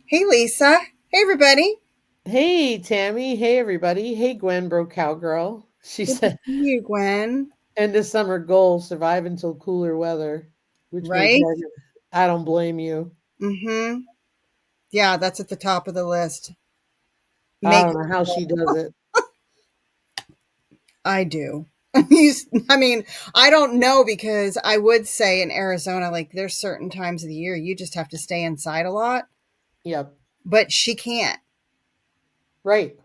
Hey, Lisa. Hey, everybody. Hey, Tammy. Hey, everybody. Hey, Gwen, broke cowgirl. She Good to said, see you, Gwen. end of summer goal, survive until cooler weather, which may Right? target. I don't blame you. Mm-hmm. Yeah, that's at the top of the list. I Make don't know how she does it. I do. I mean, I don't know because I would say in Arizona, like there's certain times of the year you just have to stay inside a lot, Yep. but she can't. Right.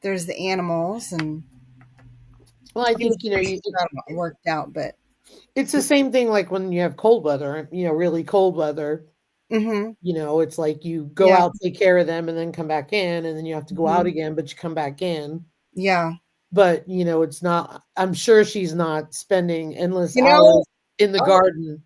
There's the animals, and Well, I I'm think, sure she's got it all worked out, but it's the same thing like when you have cold weather, really cold weather. mm-hmm. It's like you go Yeah. out, take care of them, and then come back in, and then you have to go out Mm-hmm. again, but you come back in. Yeah. But, it's not, I'm sure she's not spending endless You know, hours in the oh, garden.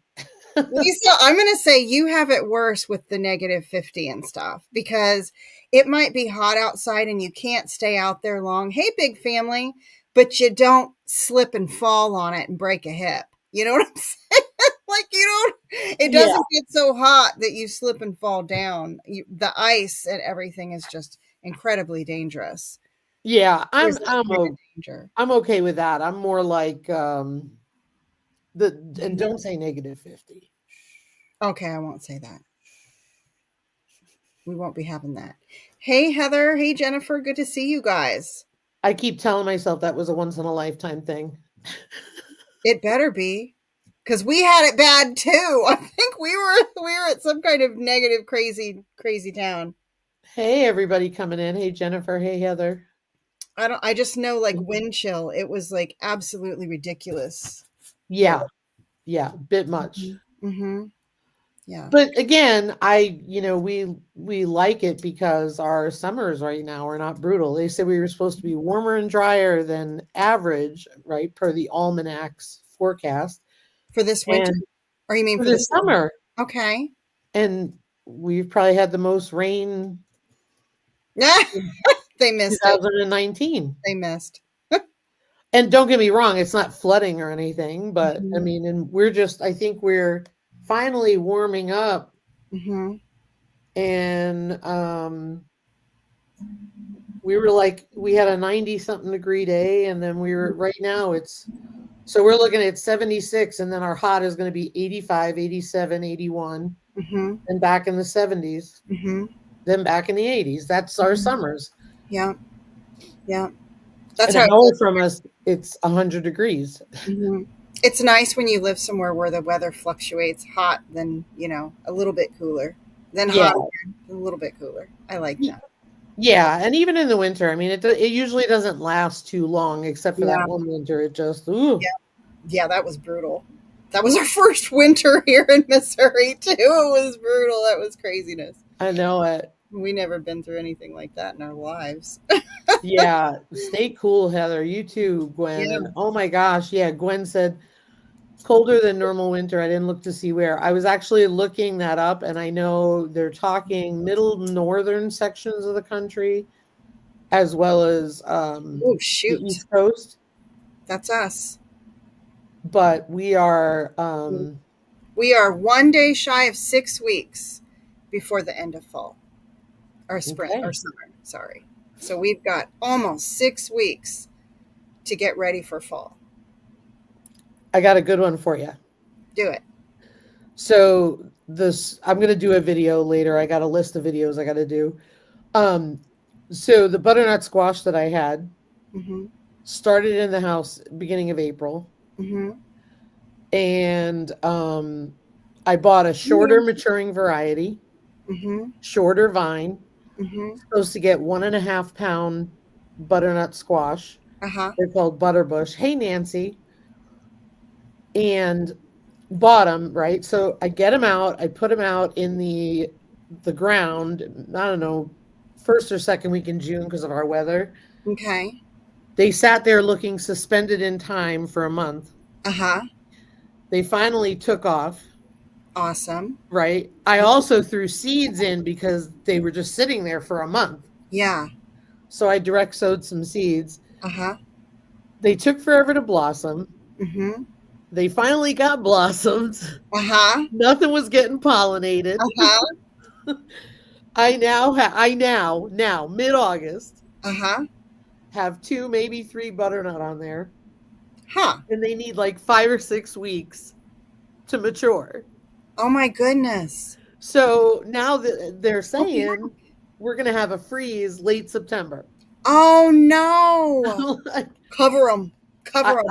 Lisa, I'm going to say you have it worse with the -50 and stuff because it might be hot outside and you can't stay out there long. Hey, big family, but you don't slip and fall on it and break a hip. You know what I'm saying? Like you don't, it Yeah. doesn't get so hot that you slip and fall down. The ice and everything is just incredibly dangerous. Yeah, There's that kind of danger. I'm okay with that. I'm more like the and don't say -50. Okay, I won't say that. We won't be having that. Hey, Heather. Hey, Jennifer. Good to see you guys. I keep telling myself that was a once in a lifetime thing. It better be, because we had it bad too. I think we were at some kind of negative, crazy town. Hey, everybody coming in. Hey, Jennifer. Hey, Heather. I just know like wind chill. It was like absolutely ridiculous. Yeah, yeah, bit much. Mm-hmm. Yeah. But again, we like it because our summers right now are not brutal. They said we were supposed to be warmer and drier than average, right, per the almanac's forecast. For this winter, And or you mean for for the the summer? summer, Okay. and we've probably had the most rain in They missed it. 2019. They missed. And don't get me wrong, it's not flooding or anything, but I Mm-hmm. mean, and I think we're finally warming up Mm-hmm. and we were like we had a 90 something degree day and then we were right now so we're looking at 76 and then our hot is going to be 85, 87, 81, Mm-hmm. and back in the 70s, Mm-hmm. then back in the 80s. That's our Mm-hmm. summers. Yeah. Yeah. That's An how it hour is. from us, it's 100 degrees. Mhm. It's nice when you live somewhere where the weather fluctuates hot, then, a little bit cooler, then Yeah. hot again, a little bit cooler. I like that. I like Yeah, and even in the winter, I mean, it usually doesn't last too long, except for that Yeah. one winter. It just ooh, Yeah. Yeah, that was brutal. That was our first winter here in Missouri, too. It was brutal. That was craziness. I know it. We never been through anything like that in our lives. Yeah, stay cool, Heather. You too, Gwen. Yeah. And oh my gosh, yeah, Gwen said colder than normal winter. I didn't look to see where. I was actually looking that up, and I know they're talking middle northern sections of the country as well as Oh, the shoot. East Coast. That's us. But we are We are one day shy of 6 weeks before the end of fall. Or spring or okay. summer, sorry. So we've got almost 6 weeks to get ready for fall. I got a good one for you. Do it. So this I'm gonna do a video later. I got a list of videos I gotta do. Um so the butternut squash that I had Mm-hmm. started in the house beginning of April. Mm-hmm. And I bought a shorter maturing variety, Mm-hmm. shorter vine, Mm-hmm. supposed to get 1.5 pound butternut squash. Uh-huh. They're called butterbush. Hey Nancy. And bought them, right? So I get them out, I put them out in the ground, I don't know, first or second week in June because of our weather. Okay. They sat there looking suspended in time for a month. Uh-huh. They finally took off, Awesome. right? I also threw seeds in because they were just sitting there for a month. Yeah. So I direct sowed some seeds. Uh-huh. They took forever to blossom. Mm-hmm. They finally got blossoms. Uh-huh. Nothing was getting pollinated. Uh-huh. I now mid-August Uh-huh. have 2, maybe 3 butternut on there, Huh. and they need like 5 or 6 weeks to mature. Oh my goodness. So now that they're Oh, yeah. saying we're gonna have a freeze late September. Oh no. Like, Cover them. I, Cover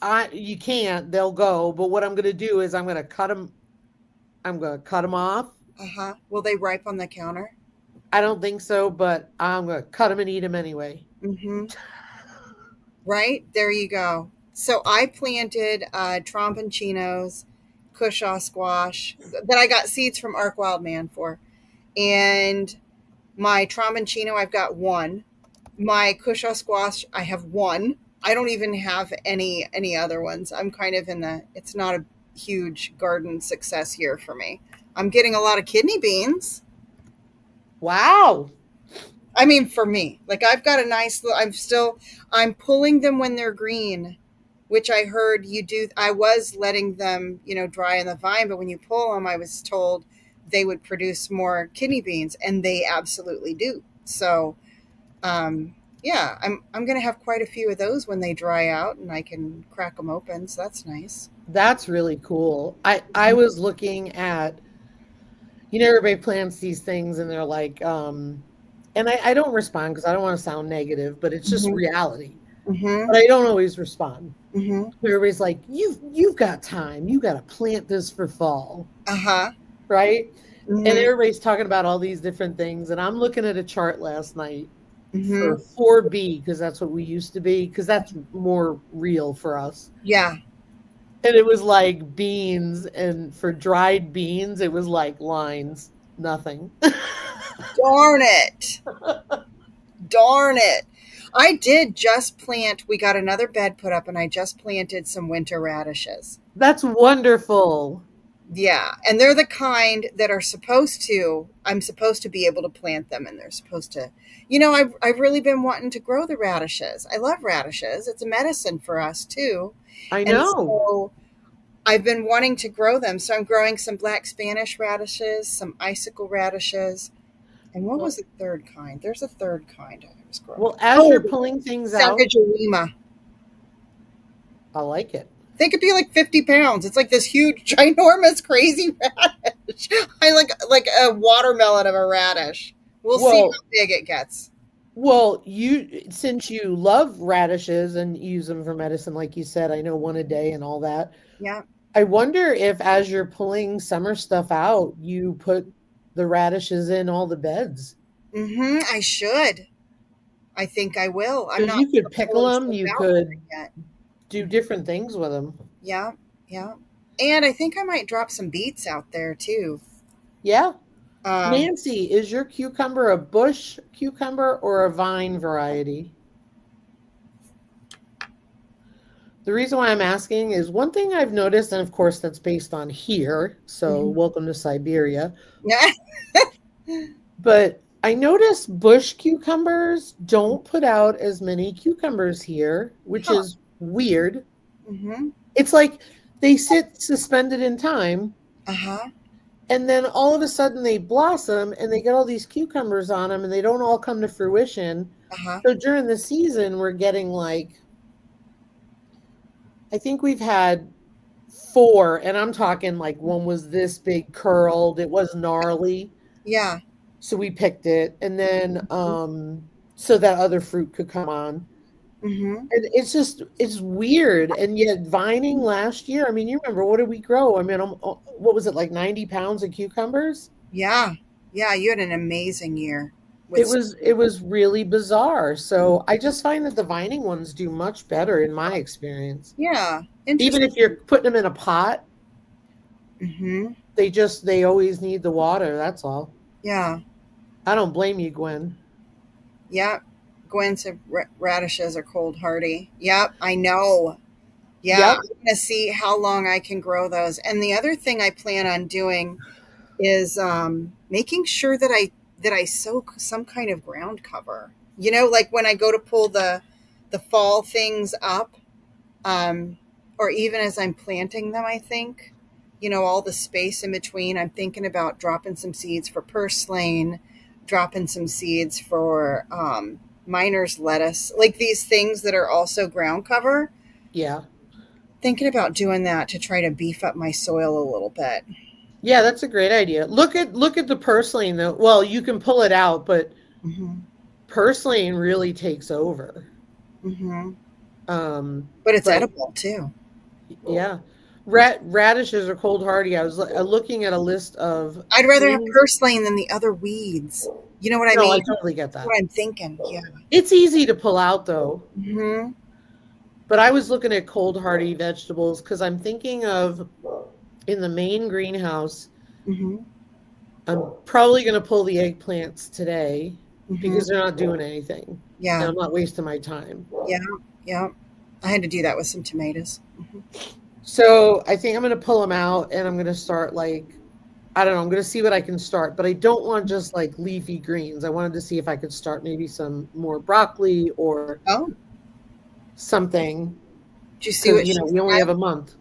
I, them. you can't. They'll go. But what I'm gonna do is I'm gonna cut them. I'm gonna cut them off. Uh-huh. Will they ripe on the counter? I don't think so, but I'm gonna cut them and eat them anyway. Mm-hmm. Right? There you go. So I planted tromboncinos, cushaw squash that I got seeds from Ark Wildman for. And my tromboncino, I've got one. My cushaw squash, I have one. I don't even have any other ones. I'm kind of in the it's not a huge garden success here for me. I'm getting a lot of kidney beans. Wow. I mean, for me, like I've got a nice. I'm pulling them when they're green, which I heard you do. I was letting them, dry in the vine, but when you pull them, I was told they would produce more kidney beans, and they absolutely do. So, yeah, I'm gonna have quite a few of those when they dry out, and I can crack them open. So that's nice. That's really cool. I was looking at, everybody plants these things and they're like, and I don't respond because I don't want to sound negative, but it's just Mm-hmm. reality. Mm-hmm. But I don't always respond. Mm-hmm. Everybody's like, you've got time. You got to plant this for fall, Uh-huh. right? And Mm-hmm. everybody's talking about all these different things. And I'm looking at a chart last night Mm-hmm. for 4B because that's what we used to be, because that's more real for us. Yeah. And it was like beans, and for dried beans, it was like lines, nothing. Darn it. Darn it. I did just plant, we got another bed put up and I just planted some winter radishes. That's wonderful. Yeah. And they're the kind that I'm supposed to be able to plant them and they're supposed to, I've really been wanting to grow the radishes. I love radishes. It's a medicine for us too. I And know. so I've been wanting to grow them. So I'm growing some black Spanish radishes, some icicle radishes. And what was Well, the third kind? There's a third kind I was growing. well, as Oh, you're pulling things out, Sangajarima. I like it. They could be like 50 pounds. It's like this huge, ginormous, crazy radish. I like a watermelon of a radish. We'll see how Well, big it gets. you since you love radishes and use them for medicine, like you said, I know one a day and all that. Yeah. I wonder if as you're pulling summer stuff out, you put the radishes in all the beds. Mm-hmm. I should. I think I will. I'm Because not you could pickle pulling them, stuff you out for it could yet. do different things with them. Yeah. Yeah. And I think I might drop some beets out there too. Yeah. Um, Nancy, is your cucumber a bush cucumber or a vine variety? The reason why I'm asking is one thing I've noticed, and of course that's based on here, so mhm. welcome to Siberia, but I notice bush cucumbers don't put out as many cucumbers here, which Huh. is weird. Mm-hmm. It's like they sit suspended in time, Uh-huh. and then all of a sudden they blossom and they get all these cucumbers on them and they don't all come to fruition. Uh-huh. So during the season, we're getting like, I think we've had 4, and I'm talking like one was this big curled, it was gnarly. Yeah. So we picked it, and then Mm-hmm. so that other fruit could come on. Mm-hmm. And it's weird. And yet vining last year, I mean, you remember, what did we grow? I mean, what was it, like 90 pounds of cucumbers? Yeah. Yeah. You had an amazing year It with. was it was really bizarre. So I just find that the vining ones do much better in my experience. Yeah. Even Interesting. if you're putting them in a pot, Mm-hmm. they always need the water, that's all. Yeah. I don't blame you, Gwen. Yeah. Gwen said radishes are cold hardy. Yep. I know. Yeah. Yep. I'm going to see how long I can grow those. And the other thing I plan on doing is making sure that I soak some kind of ground cover. Like when I go to pull the fall things up, or even as I'm planting them, I think, all the space in between. I'm thinking about dropping some seeds for purslane, dropping some seeds for miner's lettuce, like these things that are also ground cover. Yeah. Thinking about doing that to try to beef up my soil a little bit. Yeah, that's a great idea. Look at the purslane though. Well, you can pull it out, but Hmm. purslane really takes over. Hmm. Um, But it's but edible too. yeah. Radishes are cold hardy. I was looking at a list of I'd rather have things. purslane than the other weeds. You know what I No, I mean? totally get That's that. what I'm thinking. Yeah. It's easy to pull out though. Hmm. But I was looking at cold hardy vegetables because I'm thinking of in the main greenhouse, Hmm. I'm probably going to pull the eggplants today Hmm. because they're not doing anything and Yeah. I'm not wasting my time. Yeah. Yeah. I had to do that with some tomatoes. Hmm. So I think I'm going to pull them out and I'm going to start like, I don't know, I'm going to see what I can start, but I don't want just like leafy greens. I wanted to see if I could start maybe some more broccoli or Oh, something did you see because, what she we only have said? a month.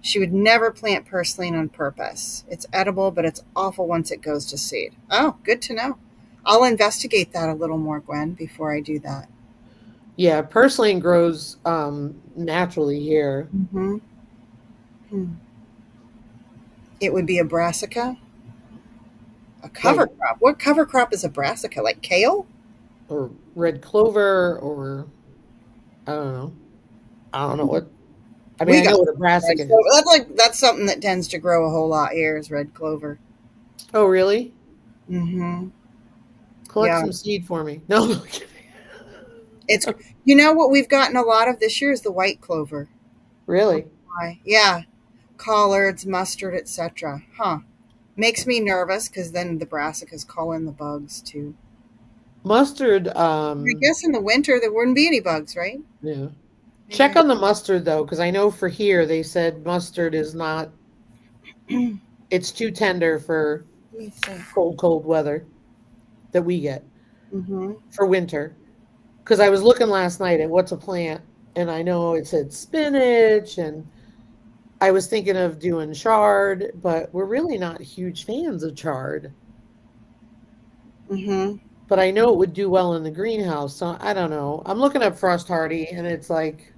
She would never plant purslane on purpose. It's edible, but it's awful once it goes to seed. Oh, good to know. I'll investigate that a little more, Gwen, before I do that. Yeah, purslane grows naturally here. Hmm. Hmm. It would be a brassica, a Like cover crop. What cover crop is a brassica? Like kale? or red clover or I don't know. I don't know what. I mean, We I got know what a red brassica clover. is. That's something that tends to grow a whole lot here is red clover. Oh, really? Hmm. Collect Yeah, some seed for me. No, I'm kidding. it's you know what we've gotten a lot of this year is the white clover. Really? Why? Yeah, collards, mustard, etc. Huh? Makes me nervous because then the brassicas call in the bugs too. Mustard. I guess in the winter there wouldn't be any bugs, right? Yeah. Maybe Check I. on the mustard though, because I know for here they said mustard is not. Let It's too tender for me see. cold weather that we get Mm-hmm. for winter. Because I was looking last night at what's a plant, and I know it said spinach and I was thinking of doing chard, but we're really not huge fans of chard. Mm-hmm. But I know it would do well in the greenhouse, so I don't know. I'm looking up frost hardy, and it's like,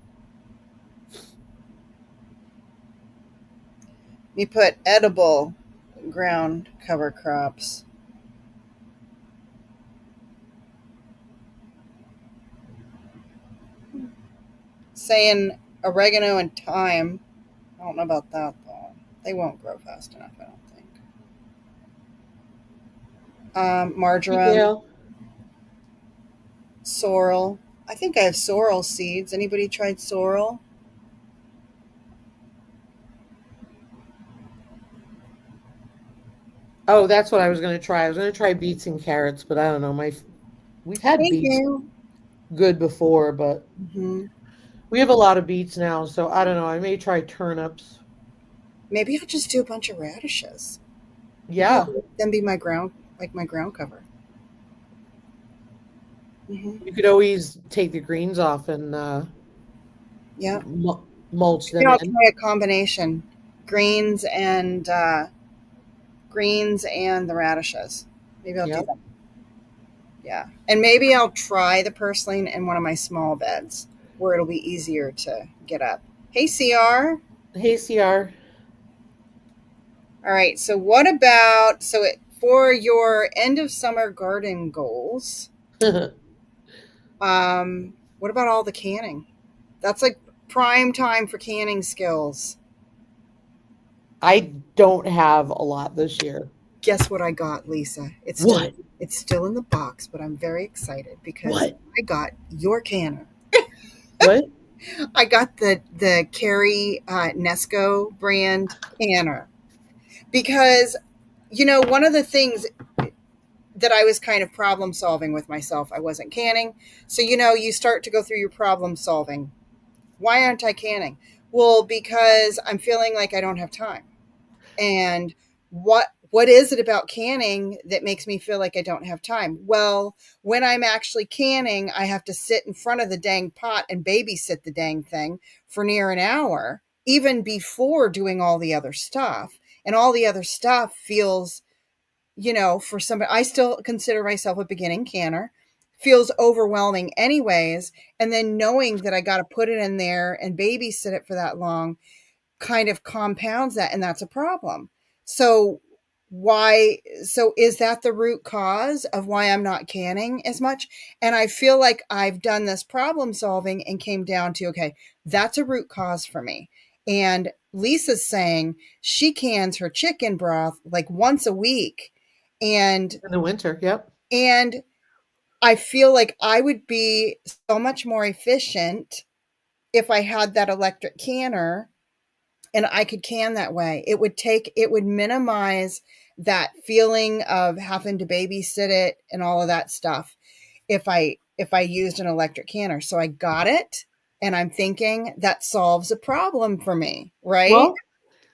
We put edible ground cover crops. Saying oregano and thyme. I don't know about that though. They won't grow fast enough, I don't think. Marjoram, yeah. sorrel. I think I have sorrel seeds. Anybody tried sorrel? Oh, that's what I was going to try. I was going to try beets and carrots, but I don't know. We've had Thank beets you. good before, but Hmm. we have a lot of beets now, so I don't know. I may try turnips. Maybe I'll just do a bunch of radishes. Maybe Yeah, I'll then be my ground, like my ground cover. you Hmm. could always take the greens off and Yeah. mulch Maybe them I'll in. try a combination, greens and greens and the radishes. Maybe I'll do Yep. that. Yeah. And maybe I'll try the purslane in one of my small beds where it'll be easier to get up. Hey, CR. Hey, CR. All right. So, what about for your end of summer garden goals? What about all the canning? That's like prime time for canning skills. I don't have a lot this year. Guess what I got, Lisa? What? It's still in the box, but I'm very excited because What? I got your canner. What? I got the Carrie Nesco brand canner because one of the things that I was kind of problem solving with myself, I wasn't canning. So you start to go through your problem solving. Why aren't I canning? Well, because I'm feeling like I don't have time. And what is it about canning that makes me feel like I don't have time? Well, when I'm actually canning, I have to sit in front of the dang pot and babysit the dang thing for near an hour, even before doing all the other stuff. And all the other stuff feels for somebody, I still consider myself a beginning canner, feels overwhelming anyways. And then knowing that I got to put it in there and babysit it for that long kind of compounds that, and that's a problem. So why so is that the root cause of why I'm not canning as much? And I feel like I've done this problem solving and came down to, okay, that's a root cause for me. And Lisa's saying she cans her chicken broth like once a week. And In the winter, yep. and I feel like I would be so much more efficient if I had that electric canner and I could can that way. It would minimize that feeling of having to babysit it and all of that stuff if I used an electric canner. So I got it, and I'm thinking that solves a problem for me, right? Well,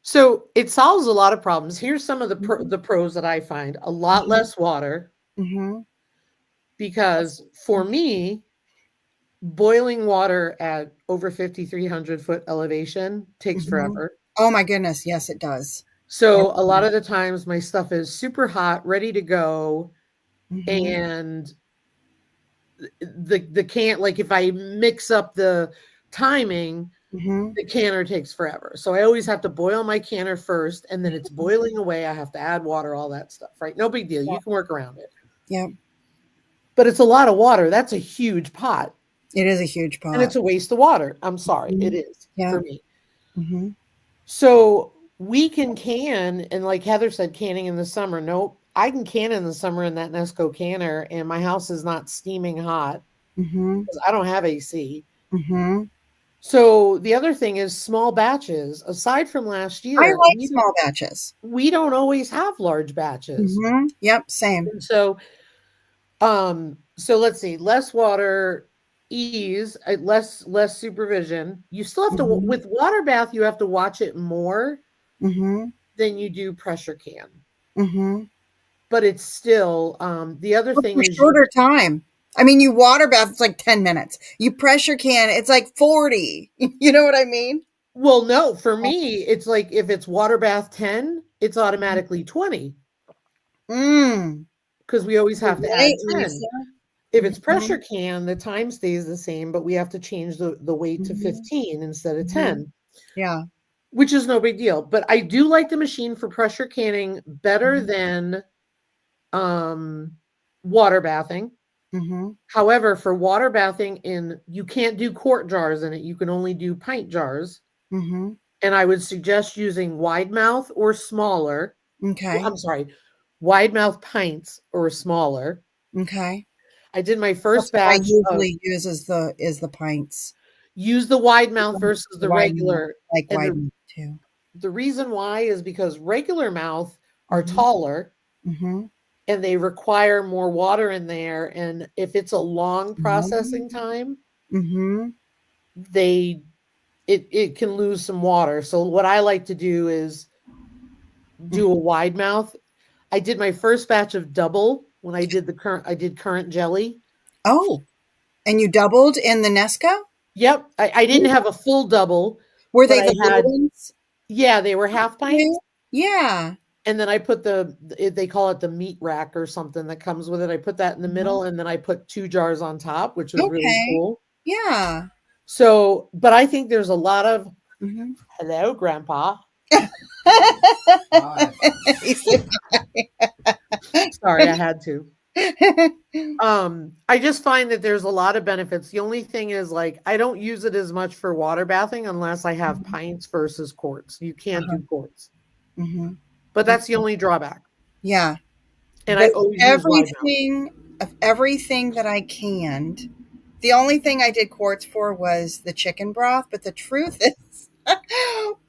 so it solves a lot of problems. Here's some of the Mhm. the pros that I find: a lot Mhm. less water, Mhm. because for me, boiling water at over 5,300-foot elevation takes Mhm. forever. Oh my goodness, yes, it does. So a lot Mhm. of the times my stuff is super hot, ready to go, Mhm. and the can like if I mix up the timing, Mhm. the canner takes forever. So I always have to boil my canner first, and then it's boiling away. I have to add water, all that stuff, right? No big deal. Yeah. You can work around it. Yeah. But it's a lot of water. That's a huge pot. It is a huge And pot. it's a waste of water. I'm sorry. It Mhm. is Yeah. for me. Mhm. So we can, and like Heather said, canning in the summer. Nope. I can can in the summer in that Nesco canner, and my house is not steaming hot Mhm. because I don't have AC. Mhm. So the other thing is small batches. Aside from last I year, like small batches. we don't always have large batches. Mhm. Yep, same. And so let's see, less water, ease, less supervision. You still have to Mhm. with water bath, you have to watch it more Mhm. than you do pressure can. Mhm. But it's still the other But thing for is you shorter time. I mean, you water bath, it's like 10 minutes. You pressure can, it's like 40. You know what I mean? well, no, for me, it's like if it's water bath 10, it's Mhm. automatically 20 Mm. because we always You're have to add right, Lisa. 10. If it's pressure Mhm. can, the time stays the same, but we have to change the weight to Mhm. 15 instead of Mhm. 10, Yeah. which is no big deal. But I do like the machine for pressure canning better Mhm. than um, water bathing. Mhm. However, for water bathing in you can't do quart jars in it. You can only do pint jars. Mhm. And I would suggest using wide mouth or smaller. Well, Okay. I'm sorry, wide mouth pints or smaller. Okay. I did my That's first what I batch of usually use is the pints. use the wide mouth The versus the wide mouth. regular. Like And wide mouth too. the reason why is because regular mouth are Mhm. taller Mhm. and they require more water in there. And if it's a long processing time, Mhm. they it can lose some water. So what I like to do is do a Mhm. wide mouth. I did my first batch of double when I did currant jelly. Oh, and you doubled in the Nesco? Yep. I didn't have a full double, Were but they I the little had ones? yeah, they were half Okay. pints. Yeah. And then I put they call it the meat rack or something that comes with it. I put that in the Mhm. middle and then I put 2 jars on top, which was really Okay. cool. Yeah. So, but I think there's a lot of Mhm. hello, grandpa. He said Sorry, I had to. I just find that there's a lot of benefits. The only thing is like I don't use it as much for water bathing unless I have Mhm. pints versus quarts. You can't Uh-huh. do quarts. Mhm. But that's the Okay. only drawback. Yeah. And I But always use wide mouth. everything that I canned, the only thing I did quarts for was the chicken broth, but the truth is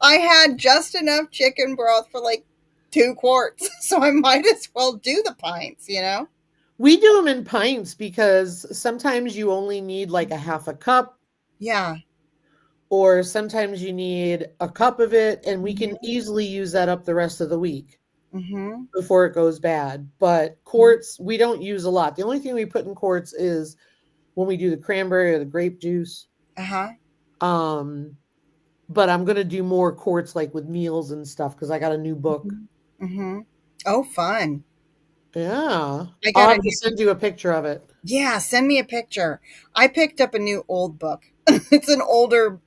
I had just enough chicken broth for like 2 quarts, so I might as well do the pints? We do them in pints because sometimes you only need like a half a cup, Yeah. or sometimes you need a cup of it, and we can Mhm. easily use that up the rest of the week Mhm. before it goes bad. But quarts, we don't use a lot. The only thing we put in quarts is when we do the cranberry or the grape juice. Uh-huh. Um, but I'm gonna do more quarts like with meals and stuff because I got a new book. Mhm. Mhm. Oh, fun. Yeah. I I'll got a have to send you a picture of it. Yeah, send me a picture. I picked up a new old book. It's an older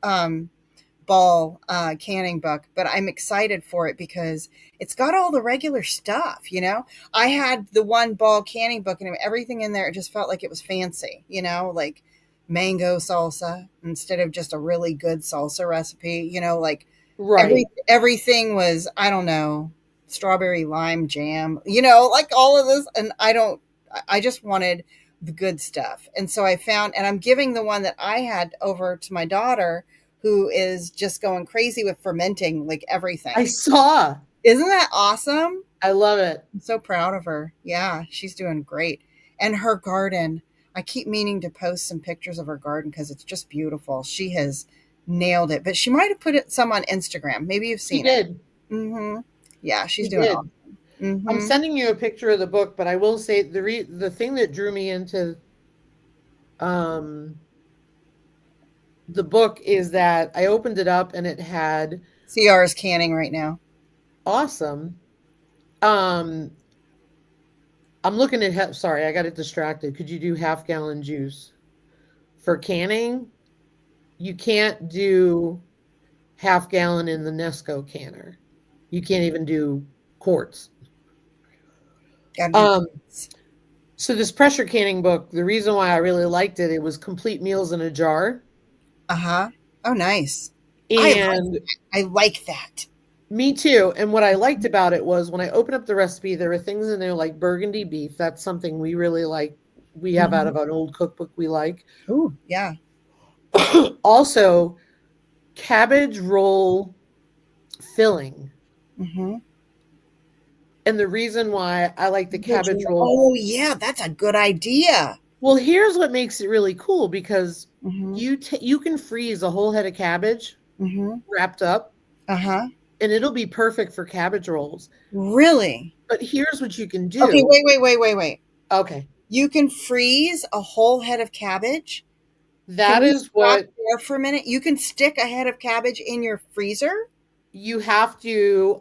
ball canning book, but I'm excited for it because it's got all the regular stuff, you know? I had the one ball canning book and everything in there, it just felt like it was fancy, you know, like mango salsa instead of just a really good salsa recipe, you know, like Right. everything was, I don't know, strawberry lime jam, you know, like all of this. And I just wanted the good stuff. And so I found, and I'm giving the one that I had over to my daughter, who is just going crazy with fermenting like I everything. saw. Isn't that awesome? I love it. I'm so proud of her. Yeah, she's doing great. And her garden, I keep meaning to post some pictures of her garden because it's just beautiful. She has nailed it, but she might have put some on Instagram. Maybe you've She seen it. did. Mm-hmm. Yeah, she's She doing did. awesome. I'm Mm-hmm. sending you a picture of the book, but I will say the thing that drew me into um the book is that I opened it up and it had CR is canning right now. awesome. Um I'm looking at sorry, I got it distracted. Could you do half gallon juice? For canning, you can't do half gallon in the Nesco canner. You can't even do quarts. Got to do. Um so this pressure canning book, the reason why I really liked it, it was complete meals in a jar. Uh huh. Oh, nice. And I like that. me too. And what I liked about it was when I opened up the recipe, there were things in there like burgundy beef. That's something we really like. We have out Mm-hmm. of an old cookbook we like. Ooh, yeah. Also, cabbage roll filling. Mm-hmm. And the reason why I like the cabbage roll, Oh, yeah, that's a good idea. well, here's what makes it really cool because Mm-hmm. you can freeze a whole head of cabbage Mm-hmm. wrapped up Uh huh. and it'll be perfect for cabbage rolls. Really? But here's what you can Okay, do. wait. Okay. You can freeze a whole head of cabbage. Can That we is stop what there for a minute? You can stick a head of cabbage in your freezer? you have to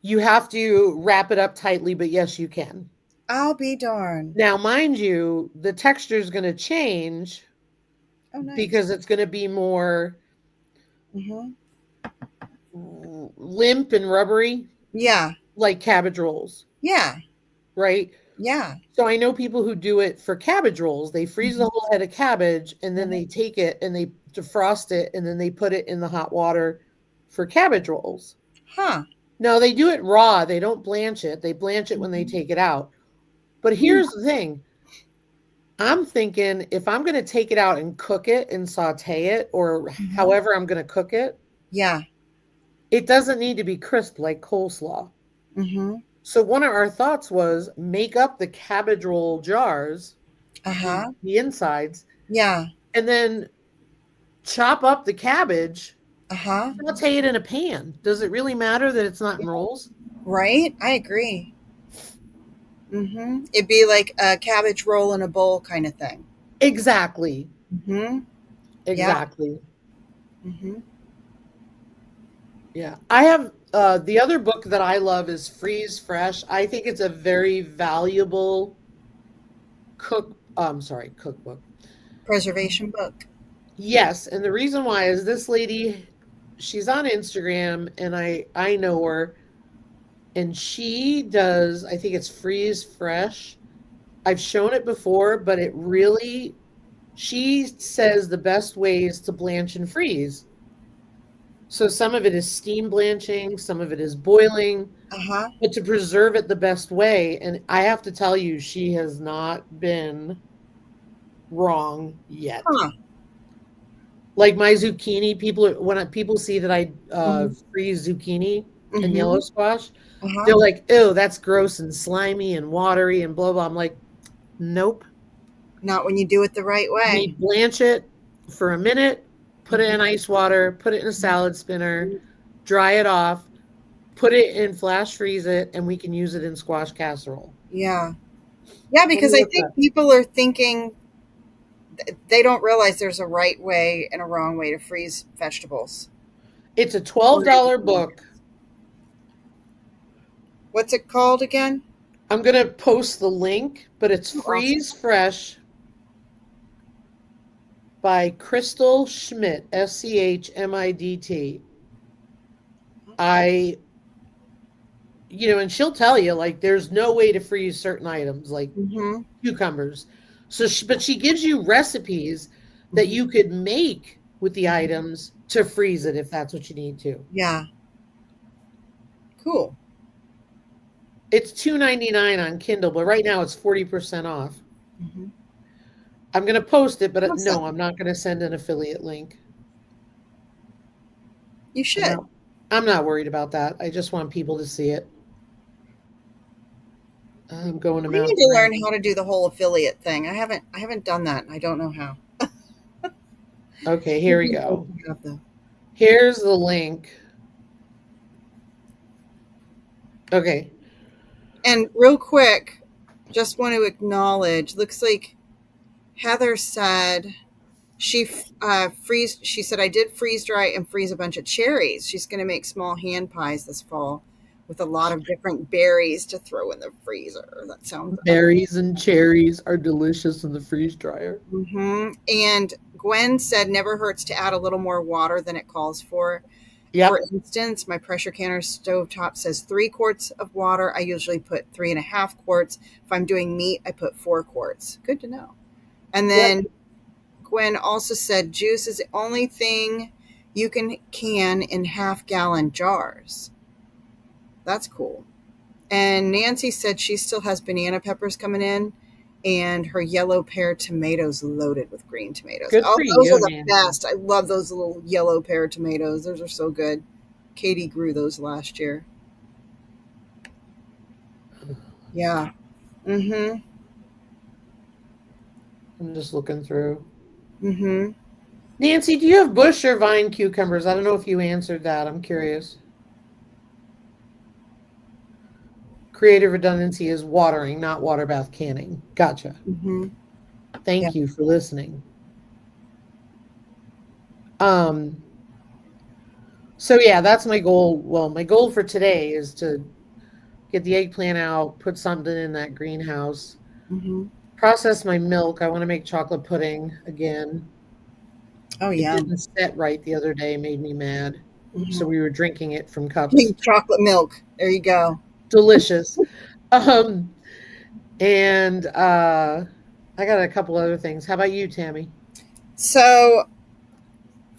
you have to wrap it up tightly, but yes, you can. I'll be darned. Now, mind you, the texture is going to change Oh, nice. because it's going to be more Mm-hmm. limp and rubbery, Yeah. like cabbage rolls, Yeah. right? Yeah. So I know people who do it for cabbage rolls. They freeze the Mhm. whole head of cabbage and then Mhm. they take it and they defrost it and then they put it in the hot water for cabbage rolls. Huh. No, they do it raw. They don't blanch it. They blanch it when they Mhm. take it out. But Hmm. here's the thing. I'm thinking if I'm going to take it out and cook it and saute it or Mhm. however I'm going to cook it, Yeah. it doesn't need to be crisp like coleslaw. Mhm. So one of our thoughts was make up the cabbage roll jars, Uh-huh. the insides, Yeah. and then chop up the cabbage, Uh-huh. saute it in a pan. Does it really matter that it's not in rolls? Right? I agree. Mhm. It'd be like a cabbage roll in a bowl kind of thing. Exactly. Mhm. Yeah. Exactly. Mhm. Yeah. I have the other book that I love is Freeze Fresh. I think it's a very valuable cookbook. Preservation book. Yes, and the reason why is this lady, she's on Instagram and I know her and she does, I think it's Freeze Fresh. I've shown it before, but it really she says the best ways to blanch and freeze. So some of it is steam blanching, some of it is boiling, Uh-huh. but to preserve it the best way. And I have to tell you, she has not been wrong yet. Huh. Like my zucchini, people see that I Mhm. freeze zucchini and yellow Mhm. squash, Uh-huh. they're like, "Oh, that's gross and slimy and watery and blah blah." I'm like, "Nope. Not when you do it the right We way. blanch it for a minute, put it in Mhm. ice water, put it in a salad spinner, dry it off, put it in flash freeze it, and we can use it in squash casserole." Yeah. Yeah, Let me because I look it think up. people are thinking they don't realize there's a right way and a wrong way to freeze vegetables. It's a Or $12 anything. book. What's it called again? I'm going to post the link, but it's Oh, awesome. Freeze Fresh by Crystal Schmidt, Schmidt. I, and she'll tell you, like, there's no way to freeze certain items, like Mm-hmm. cucumbers. But she gives you recipes that Mm-hmm. you could make with the Mm-hmm. items to freeze it if that's what you need to. Yeah. Cool. It's $2.99 on Kindle, but right now it's 40% off. Mm-hmm. I'm going to post it, but no, Awesome. I'm not going to send an affiliate link. You I'm should. not I'm not worried about that. I just want people to see it. I'm going to I need Mount to learn Grandma. how to do the whole affiliate thing. I haven't done that. I don't know how. Okay, here we go. Have though. Here's the link. Okay. And real quick, just want to acknowledge. Looks like Heather said she said I did freeze dry and freeze a bunch of cherries. She's going to make small hand pies this fall with a lot of different berries to throw in the freezer. That sounds Berries and cherries are delicious in the freeze dryer. And Gwen said never hurts to add a little more water than it calls for. For Yep. instance, my pressure canner stovetop says 3 quarts of water. I usually put 3.5 quarts. If I'm doing meat, I put 4 quarts. Good to know. And Yep. then Gwen also said juice is the only thing you can in half-gallon jars. That's cool. And Nancy said she still has banana peppers coming in and her yellow pear tomatoes loaded with green tomatoes. Good Oh, for those are you, the Nancy. best. I love those little yellow pear tomatoes. Those are so good. Katie grew those last year. Yeah. Mm-hmm. I'm just looking through. Mm-hmm. Nancy, do you have bush or vine cucumbers? I don't know if you answered that. I'm curious. Creative redundancy is watering, not water bath canning. Gotcha. Mm-hmm. Yeah. Thank you for listening. Um, so yeah, that's my goal. Well, my goal for today is to get the eggplant out, put something in that greenhouse, Mm-hmm. process my milk. I want to make chocolate pudding again. Oh, It yeah. didn't set right the other day, made me mad. So Mm-hmm. we were drinking it from cups. Pink chocolate milk. There you go. Delicious. Um, and I got a couple other things. How about you, Tammy? So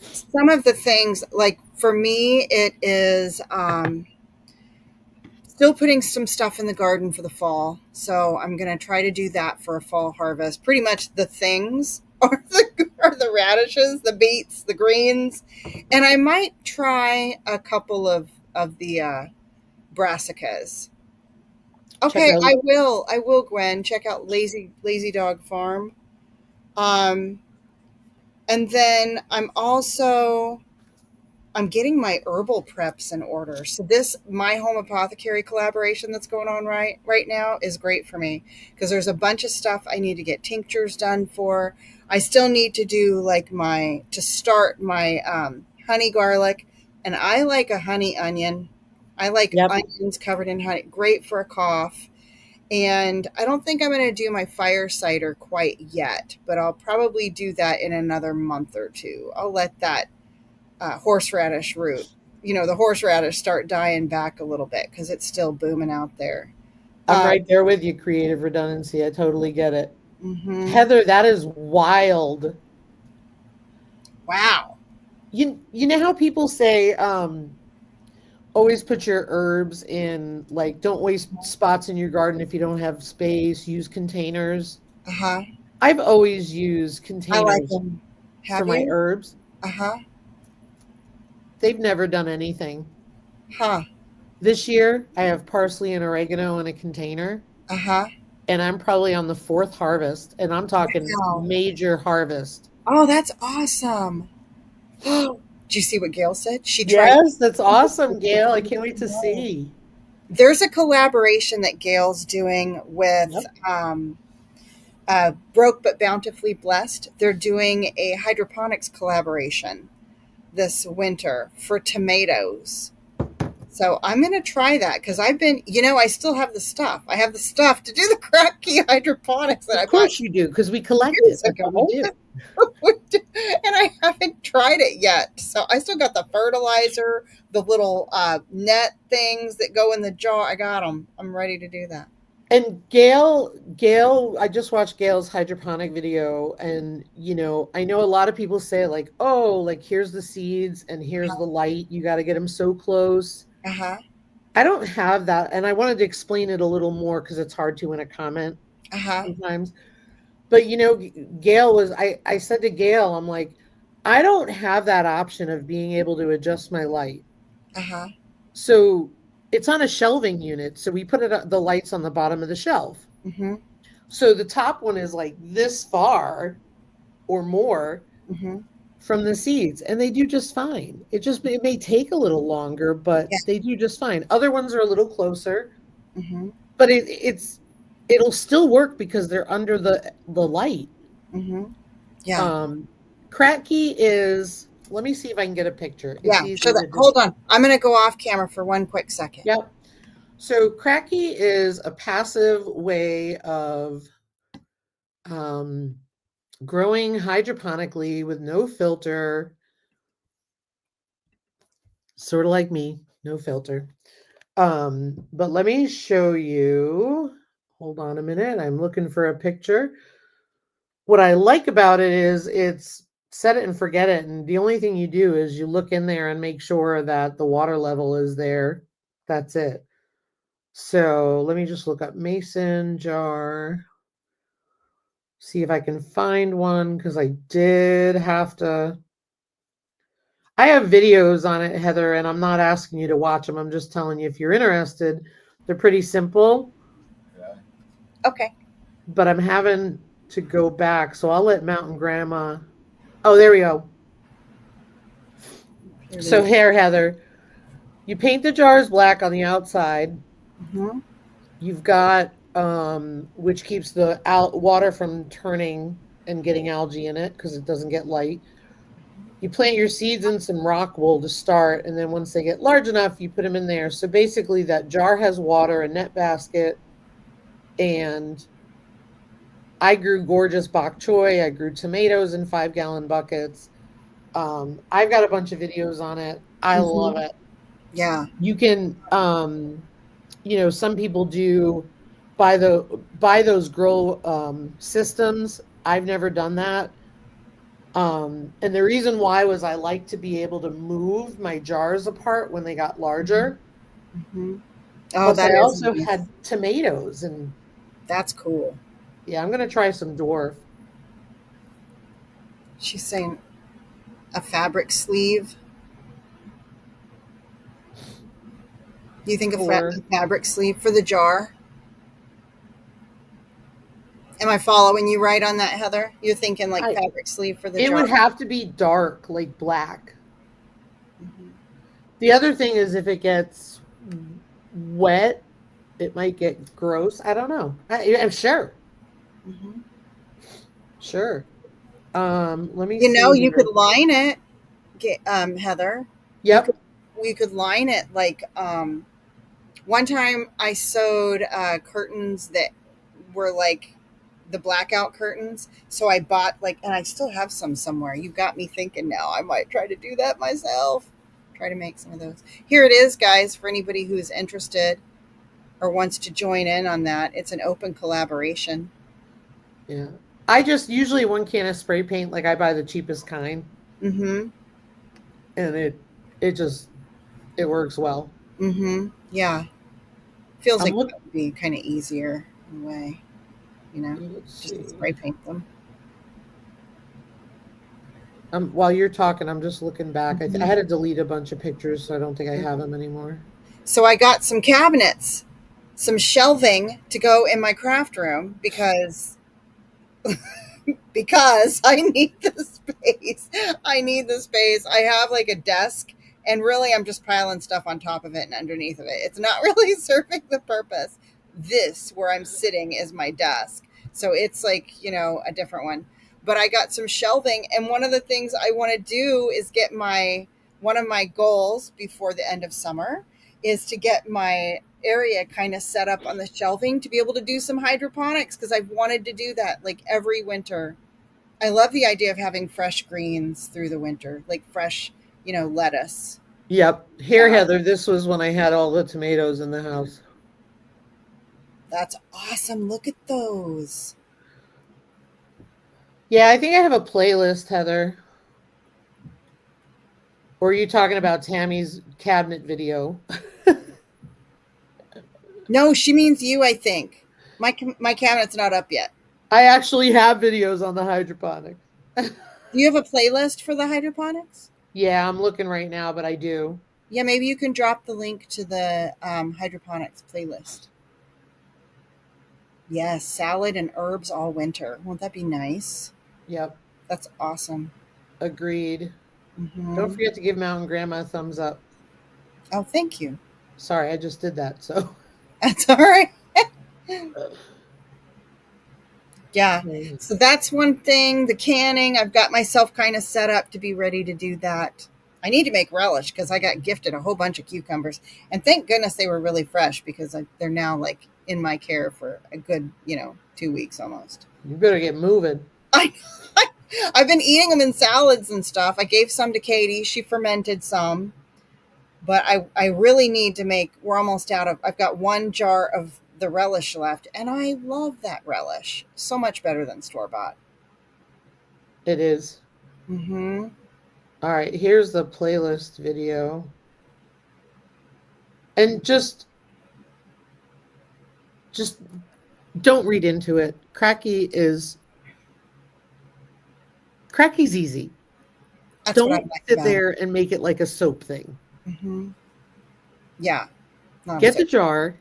some of the things, like for me, it is still putting some stuff in the garden for the fall. So I'm going to try to do that for a fall harvest. Pretty much the things are the radishes, the beets, the greens, and I might try a couple of the brassicas. Check Okay, out. I will, Gwen. Check out Lazy Dog Farm. Um, and then I'm getting my herbal preps in order. So this My Home Apothecary collaboration that's going on right now is great for me because there's a bunch of stuff I need to get tinctures done for. I still need to do like my to start my honey garlic, and I like a honey onion. I like Yep. onions covered in honey. Great for a cough. And I don't think I'm going to do my fire cider quite yet, but I'll probably do that in another month or two. I'll let that horseradish root, the horseradish start dying back a little bit because it's still booming out there. I'm Uh, right there with you, creative redundancy. I totally get it. mhm. Heather, that is wild. Wow. You know how people say always put your herbs in, like, don't waste spots in your garden if you don't have space, use containers. Uh huh. I've always used I like containers them. for Have my you? herbs. Uh huh. They've never done anything. Huh. This year, I have parsley and oregano in a container, Uh huh. and I'm probably on the fourth harvest, and I'm talking Wow. major harvest. Oh, that's awesome. Did you see what Gail said? She tried. Yes, that's awesome, Gail. I can't wait to see. There's a collaboration that Gail's doing with Yep. Broke but Bountifully Blessed. They're doing a hydroponics collaboration this winter for tomatoes. So I'm going to try that because I've been, I still have the stuff. I have the stuff to do the cracky hydroponics that Of I bought course you do, because we collect it. years That's what we ago. do. And I haven't tried it yet. So I still got the fertilizer, the little net things that go in the jar. I got them. I'm ready to do that. And I just watched Gail's hydroponic video, and I know a lot of people say like, "Oh, like here's the seeds and here's the light. You got to get them so close." Uh huh. I don't have that, and I wanted to explain it a little more because it's hard to in a comment Uh huh. sometimes. But Gail was I said to Gail, I'm like, I don't have that option of being able to adjust my light. Uh huh. So it's on a shelving unit. So we put the lights on the bottom of the shelf. Mm-hmm. So the top one is like this far or more Mm-hmm. from the seeds, and they do just fine. It may take a little longer, but Yeah. they do just fine. Other ones are a little closer, Mm-hmm. but it'll still work because they're under the light. Mm-hmm. Yeah. Um, Kratky is. Let me see if I can get a picture. It's Yeah. easy So that, to just. hold on. I'm going to go off camera for one quick second. Yep. So Kratky is a passive way of um, growing hydroponically with no filter, sort of like me, no filter. But let me show you. Hold on a minute. I'm looking for a picture. What I like about it is it's set it and forget it. And the only thing you do is you look in there and make sure that the water level is there. That's it. So let me just look up mason jar. See if I can find one because I did have to. I have videos on it, Heather, and I'm not asking you to watch them. I'm just telling you if you're interested. They're pretty simple, Okay. but I'm having to go back. So I'll let Mountain Grandma. Oh, there we go. So here, Heather, you paint the jars black on the outside. Mm-hmm. You've got which keeps the water from turning and getting algae in it because it doesn't get light. You plant your seeds in some rock wool to start, and then once they get large enough, you put them in there. So basically, that jar has water, a net basket, and I grew gorgeous bok choy. I grew tomatoes in 5-gallon buckets. I've got a bunch of videos on it. I love Mm-hmm. it. Yeah. You can, some people do buy those grow systems. I've never done that. And the reason why was I like to be able to move my jars apart when they got larger. Mm-hmm. Oh, Plus, that I is also nice. had tomatoes, and That's cool. yeah, I'm gonna try some dwarf. She's saying a fabric sleeve. Do you think For a fabric sleeve for the jar? Am I following you right on that, Heather? You're thinking like I, fabric sleeve for the it jar? would have to be dark, like black. Mm-hmm. The other thing is if it gets wet, it might get gross. I don't know. I'm sure. Mm-hmm. Sure. Let me see You could here. line it, Heather. You could Yep. we could line it like one time I sewed curtains that were like the blackout curtains. So I bought and I still have some somewhere. You've got me thinking now. I might try to do that myself. Try to make some of those. Here it is, guys, for anybody who's interested or wants to join in on that. It's an open collaboration. Yeah. I just usually one can of spray paint, like I buy the cheapest kind, Mm-hmm. and it works well. Mm-hmm. Yeah. Feels I'm like look that would be kind of easier in a way, let's just to see. spray paint them. While you're talking, I'm just looking back. I Mm-hmm. had to delete a bunch of pictures, so I don't think I have them anymore. So I got some cabinets, some shelving to go in my craft room because I need the space. I need the space. I have like a desk, and really I'm just piling stuff on top of it and underneath of it. It's not really serving the purpose. This, where I'm sitting, is my desk. So it's like, a different one. But I got some shelving, and one of the things I want to do is get one of my goals before the end of summer is to get my area kind of set up on the shelving to be able to do some hydroponics because I've wanted to do that like every winter. I love the idea of having fresh greens through the winter, like fresh, lettuce. Yep. Here, Yeah, Heather, this was when I had all the tomatoes in the house. that's awesome. Look at those. Yeah, I think I have a playlist, Heather. Or are you talking about Tammy's cabinet video? No, she means you, I think. My cabinet's not up yet. I actually have videos on the hydroponics. Do you have a playlist for the hydroponics? Yeah, I'm looking right now, but I do. Yeah, maybe you can drop the link to the hydroponics playlist. Yes, salad and herbs all winter. Won't that be nice? Yep, That's awesome. agreed. Don't Hmm. forget to give Mountain Grandma a thumbs up. Oh, thank you. Sorry, I just did that. So, That's all right. Yeah. So that's one thing. The canning, I've got myself kind of set up to be ready to do that. I need to make relish because I got gifted a whole bunch of cucumbers. And thank goodness they were really fresh because they're now like in my care for a good, 2 weeks almost. you better get moving. I, I've been eating them in salads and stuff. I gave some to Katie. She fermented some. But I really need to make, we're almost out of, I've got one jar of the relish left. And I love that relish. So much better than store bought. It is. Mm-hmm. All right, here's the playlist video. And just don't read into it. Cracky's easy. That's what I Don't like sit about it. there and make it like a soap thing. Mm-hmm. Yeah. Not a Get the soap. jar,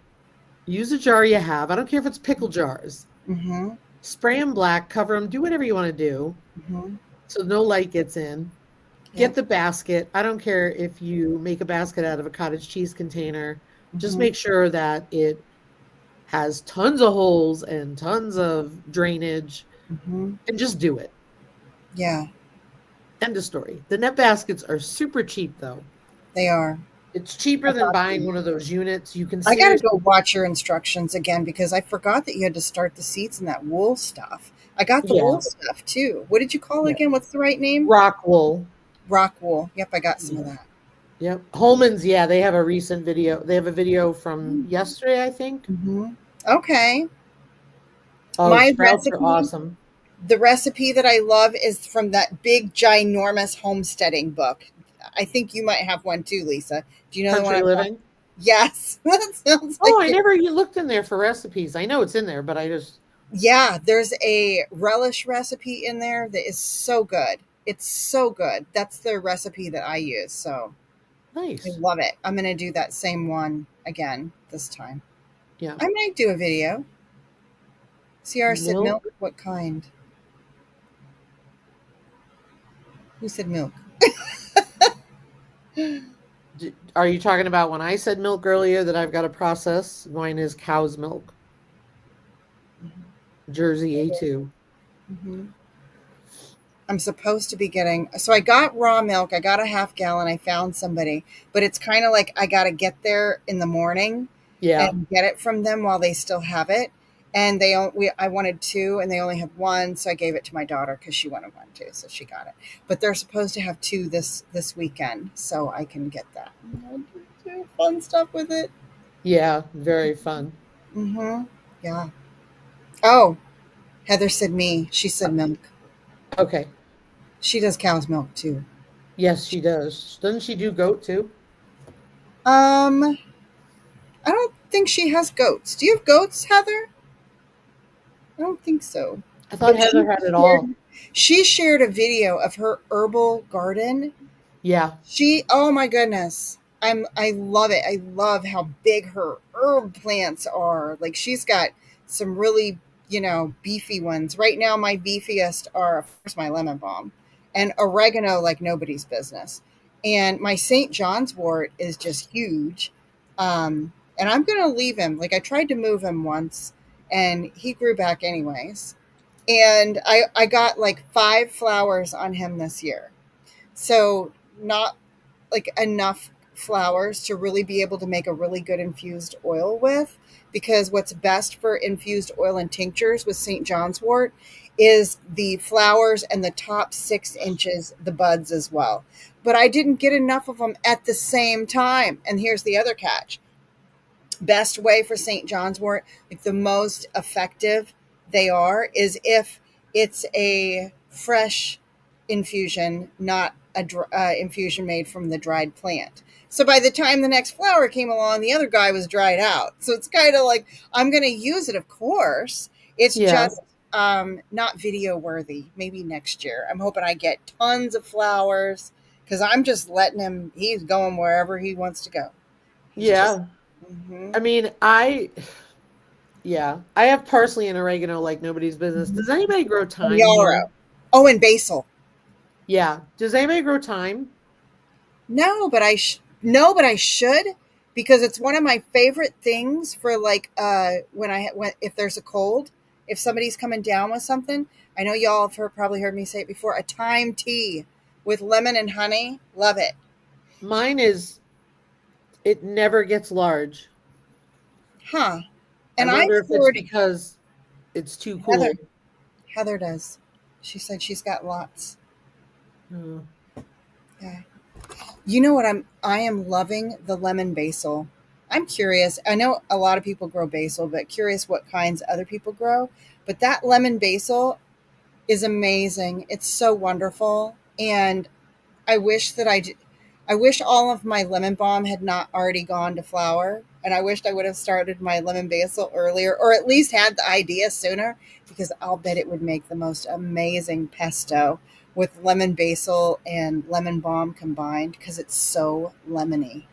use a jar you have. I don't care if it's pickle jars. Mm-hmm. Spray them black, cover them, do whatever you want to do Mm-hmm. so no light gets in. Get Yep. the basket. I don't care if you make a basket out of a cottage cheese container. Just Mm-hmm. make sure that it has tons of holes and tons of drainage Mm-hmm. and just do it. Yeah, End of story. The net baskets are super cheap though. they are. It's cheaper I than got buying them. one of those units. You can I got to go seriously, watch your instructions again because I forgot that you had to start the seats in that wool stuff. I got the yeah, wool stuff too. What did you call it yeah. again? What's the right name? Rock wool. Rock wool. Yep, I got some of Yeah. that. Yep. Holman's, yeah, they have a recent video. They have a video from yesterday, I think. Mm-hmm. Okay. Oh, My sprouts are recipe, awesome. the recipe that I love is from that big, ginormous homesteading book. I think you might have one too, Lisa. Do you know the one Country I'm talking? living. Yes, that sounds Oh, like I it. never you looked in there for recipes. I know it's in there, but I just Yeah, there's a relish recipe in there that is so good. It's so good. That's the recipe that I use. So I nice. love it. I'm going to do that same one again this time. Yeah. I might do a video. CR said milk. Milk. What kind? Who said milk? Are you talking about when I said milk earlier that I've got a process? Mine is cow's milk, Jersey A2. Mm-hmm. I'm supposed to be getting. So I got raw milk. I got a half gallon. I found somebody, but it's kind of like I got to get there in the morning Yeah. and get it from them while they still have it. And I wanted two, and they only have one, so I gave it to my daughter because she wanted one too, so she got it. But they're supposed to have two this weekend, so I can get that. I'll do fun stuff with it. Yeah. Very fun. Mm-hmm. Yeah. Oh, Heather said me. She Uh, said milk. Okay. She does cow's milk too. Yes, she does. Doesn't she do goat too? Um, I don't think she has goats. Do you have goats, Heather? I don't think so. I thought But Heather had it all. she shared a video of her herbal garden. Yeah. Oh my goodness. I love it. I love how big her herb plants are. Like she's got some really, beefy ones. Right now my beefiest are of course my lemon balm and oregano like nobody's business. And my St. John's wort is just huge. And I'm gonna leave him. Like I tried to move him once and he grew back anyways. And I got like 5 flowers on him this year. So not like enough flowers to really be able to make a really good infused oil with, because what's best for infused oil and tinctures with St. John's wort is the flowers and the top 6 inches, the buds as well. But I didn't get enough of them at the same time. And here's the other catch: best way for St. John's wort, like the most effective they are, is if it's a fresh infusion, not a infusion made from the dried plant. So by the time the next flower came along, the other guy was dried out. So it's kind of like, I'm going to use it, of course. It's Yeah. just not video worthy. Maybe next year. I'm hoping I get tons of flowers because I'm just letting him, he's going wherever he wants to go. He's just, Yeah. mm-hmm. I mean, yeah, I have parsley and oregano like nobody's business. Does anybody grow And thyme here? yarrow. Oh, and basil. Yeah. Does anybody grow thyme? No, but no, but I should, because it's one of my favorite things for like when if there's a cold, if somebody's coming down with something. I know y'all have probably heard me say it before. A thyme tea with lemon and honey, love it. Mine is, it never gets large. Huh? I And I've wonder if it's heard because it's too Heather. cool. Heather does. She said she's got lots. Mm. Yeah. You know what I am loving the lemon basil. I'm curious. I know a lot of people grow basil, but curious what kinds other people grow. But that lemon basil is amazing. It's so wonderful. And I wish that I wish all of my lemon balm had not already gone to flower. And I wished I would have started my lemon basil earlier, or at least had the idea sooner, because I'll bet it would make the most amazing pesto with lemon basil and lemon balm combined, because it's so lemony.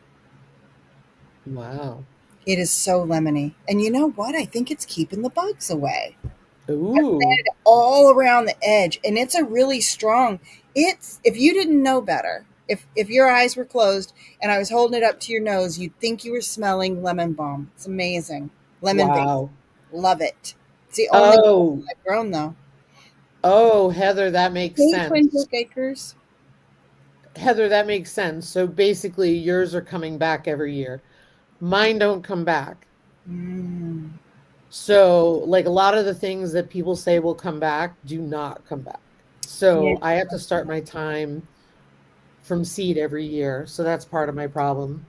Wow. It is so lemony. And you know what? I think it's keeping the bugs away. Ooh. All around the edge, and it's a really strong, it's, if you didn't know better, if your eyes were closed and I was holding it up to your nose, you'd think you were smelling lemon balm. It's amazing. Lemon base, Wow. love it. It's the only Oh. I've grown though. Oh, Heather, that makes Hey, Twin sense. Brook Acres. Heather, that makes sense. So basically, yours are coming back every year. Mine don't come back. Mm, So, like a lot of the things that people say will come back do not come back. yeah. So, I have to start my time from seed every year. So, that's part of my problem.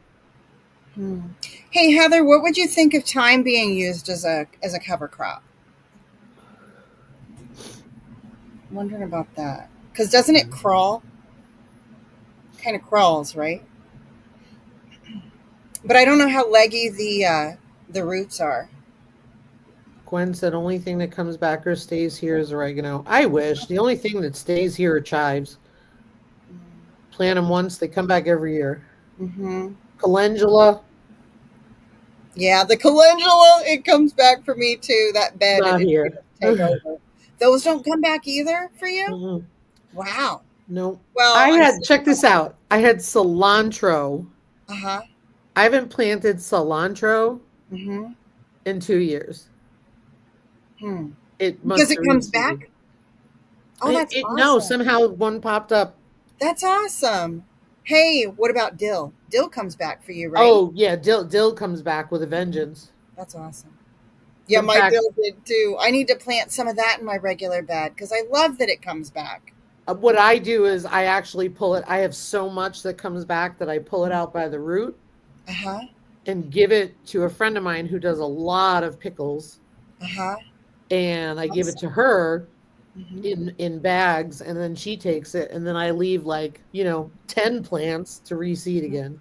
Hmm. Hey, Heather, what would you think of thyme being used as a cover crop? I'm wondering about that, because doesn't it crawl? Kind of crawls, right? But I don't know how leggy the roots are. Gwen said, only thing that comes back or stays here is oregano. I wish. The only thing that stays here are chives. Plant them once, they come back every year. Mm-hmm. Calendula, Yeah, the calendula, it comes back for me too. That bed, not it here. take over. Those don't come back either for you? Mm-mm. Wow. No. Well, I I'm had, check this out. I had cilantro. uh-huh. I haven't planted cilantro Mm-hmm. in 2 years. Hmm. It Because must it have comes reseeded. back? Oh, that's No, awesome. somehow one popped up. That's awesome. Hey, what about dill? Dill comes back for you, right? Oh, yeah, dill comes back with a vengeance. That's awesome. Yeah, In my fact, dill did too. I need to plant some of that in my regular bed because I love that it comes back. what I do is I actually pull it. I have so much that comes back that I pull it out by the root Uh-huh. and give it to a friend of mine who does a lot of pickles, Uh-huh. and I give it Awesome. to her Mm-hmm. in bags, and then she takes it, and then I leave like, 10 plants to reseed again.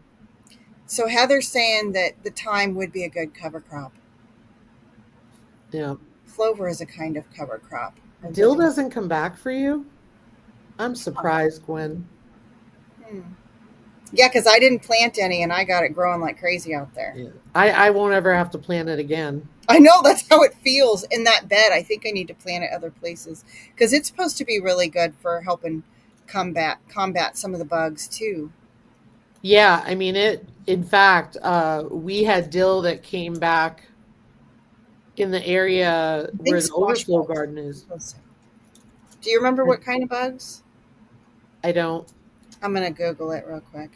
So Heather's saying that the thyme would be a good cover crop. Yeah. Clover is a kind of cover crop. I Dill really. doesn't come back for you? I'm surprised, Gwen. Hmm. Yeah, because I didn't plant any and I got it growing like crazy out there. Yeah. I won't ever have to plant it again. I know that's how it feels in that bed. I think I need to plant it other places because it's supposed to be really good for helping combat some of the bugs too. Yeah, I mean in fact, we had dill that came back in the area I think where the squash overflow bugs. garden is. Do you remember I, what kind of bugs? I don't. I'm gonna Google it real quick.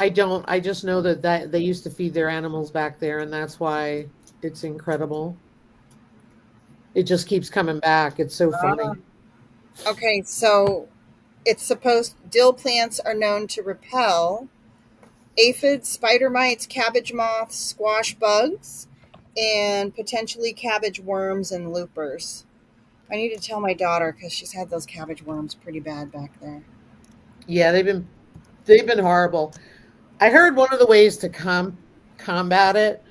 I don't. I just know that they used to feed their animals back there, and that's why it's incredible. It just keeps coming back. It's so Ah. funny. Okay, so it's supposed dill plants are known to repel aphids, spider mites, cabbage moths, squash bugs, and potentially cabbage worms and loopers. I need to tell my daughter because she's had those cabbage worms pretty bad back there. Yeah, they've been horrible. I heard one of the ways to combat it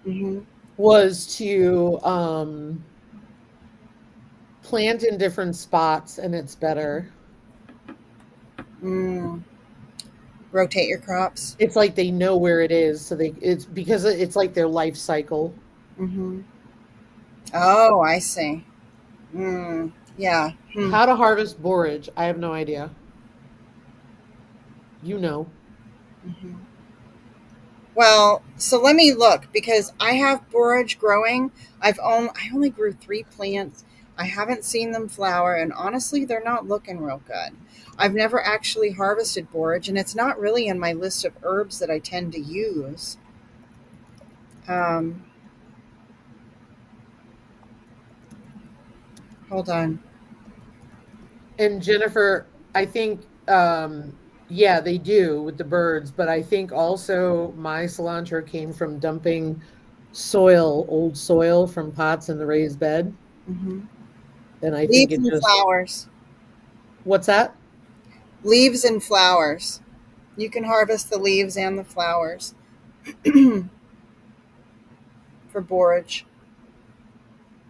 Mm-hmm. was to plant in different spots, and it's better. Mm. Rotate your crops. It's like they know where it is, so it's because it's like their life cycle. Mm-hmm. Oh, I see. Yeah. Hmm. How to harvest borage? I have no idea. You know. Mm-hmm. Well, so let me look because I have borage growing. I only grew 3 plants. I haven't seen them flower, and honestly, they're not looking real good. I've never actually harvested borage, and it's not really in my list of herbs that I tend to use. Um, Hold on. And Jennifer, I think yeah, they do with the birds, but I think also my cilantro came from dumping old soil from pots in the raised bed. Hmm. And I think Leaves it and just flowers. what's that? Leaves and flowers. You can harvest the leaves and the flowers for borage.